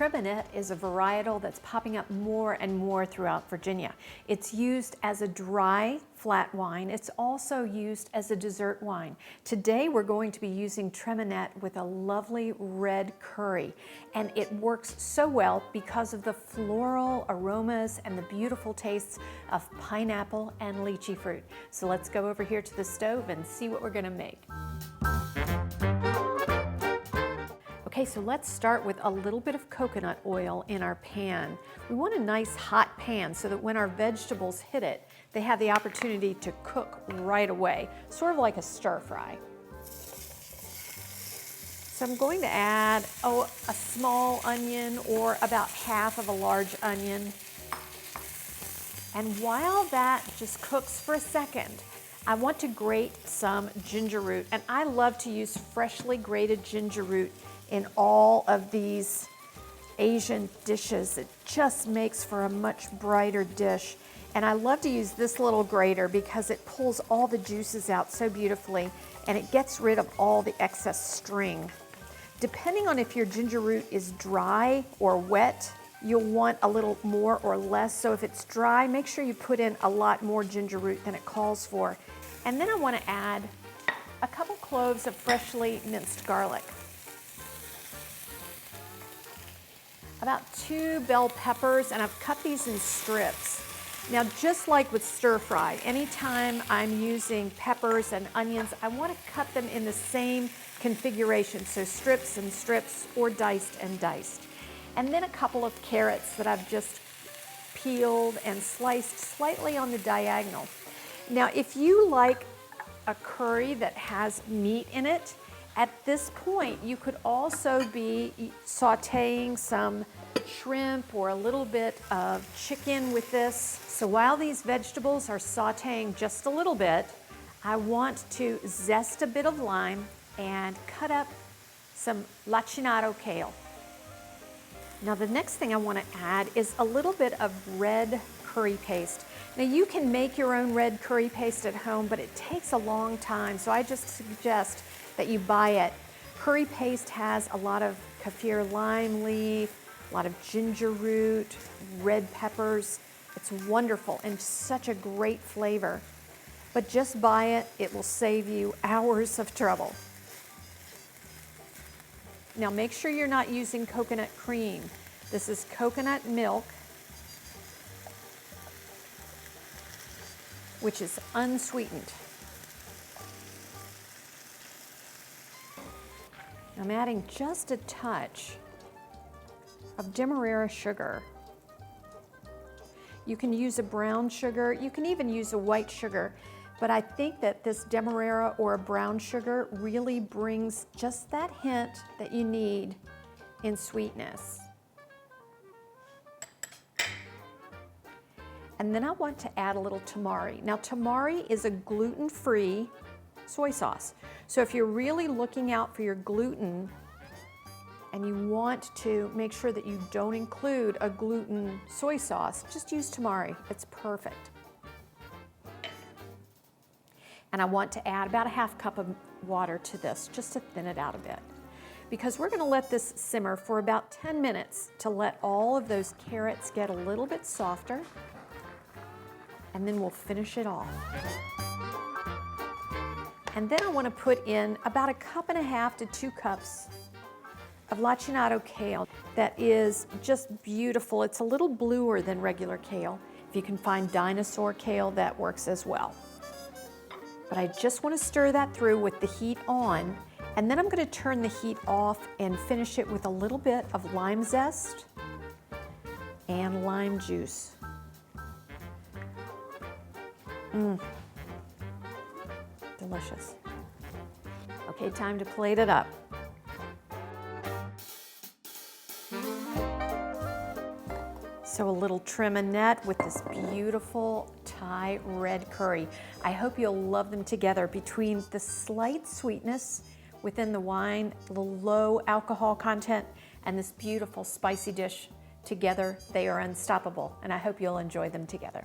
Tremonette is a varietal that's popping up more and more throughout Virginia. It's used as a dry flat wine. It's also used as a dessert wine. Today we're going to be using Tremonette with a lovely red curry, and it works so well because of the floral aromas and the beautiful tastes of pineapple and lychee fruit. So let's go over here to the stove and see what we're going to make. Okay, so let's start with a little bit of coconut oil in our pan. We want a nice hot pan so that when our vegetables hit it, they have the opportunity to cook right away, sort of like a stir fry. So I'm going to add a small onion or about half of a large onion. And while that just cooks for a second, I want to grate some ginger root, and I love to use freshly grated ginger root in all of these Asian dishes. It just makes for a much brighter dish. And I love to use this little grater because it pulls all the juices out so beautifully, and it gets rid of all the excess string. Depending on if your ginger root is dry or wet, you'll want a little more or less. So if it's dry, make sure you put in a lot more ginger root than it calls for. And then I want to add a couple cloves of freshly minced garlic. About 2 bell peppers, and I've cut these in strips. Now, just like with stir fry, anytime I'm using peppers and onions, I want to cut them in the same configuration, so strips and strips or diced and diced. And then a couple of carrots that I've just peeled and sliced slightly on the diagonal. Now, if you like a curry that has meat in it, at this point, you could also be sauteing some shrimp or a little bit of chicken with this. So while these vegetables are sauteing just a little bit, I want to zest a bit of lime and cut up some lacinato kale. Now the next thing I want to add is a little bit of red curry paste. Now you can make your own red curry paste at home, but it takes a long time, so I just suggest that you buy it. Curry paste has a lot of kaffir lime leaf, a lot of ginger root, red peppers. It's wonderful and such a great flavor. But just buy it, it will save you hours of trouble. Now make sure you're not using coconut cream. This is coconut milk, which is unsweetened. I'm adding just a touch of Demerara sugar. You can use a brown sugar, you can even use a white sugar, but I think that this Demerara or a brown sugar really brings just that hint that you need in sweetness. And then I want to add a little tamari. Now tamari is a gluten-free soy sauce. So if you're really looking out for your gluten and you want to make sure that you don't include a gluten soy sauce, just use tamari. It's perfect. And I want to add about a half cup of water to this just to thin it out a bit, because we're going to let this simmer for about 10 minutes to let all of those carrots get a little bit softer, and then we'll finish it off. And then I want to put in about 1.5 cups to 2 cups of lacinato kale that is just beautiful. It's a little bluer than regular kale. If you can find dinosaur kale, that works as well. But I just want to stir that through with the heat on, and then I'm going to turn the heat off and finish it with a little bit of lime zest and lime juice. Delicious. Okay, time to plate it up. So a little Tremonette with this beautiful Thai red curry. I hope you'll love them together. Between the slight sweetness within the wine, the low alcohol content, and this beautiful spicy dish, together they are unstoppable, and I hope you'll enjoy them together.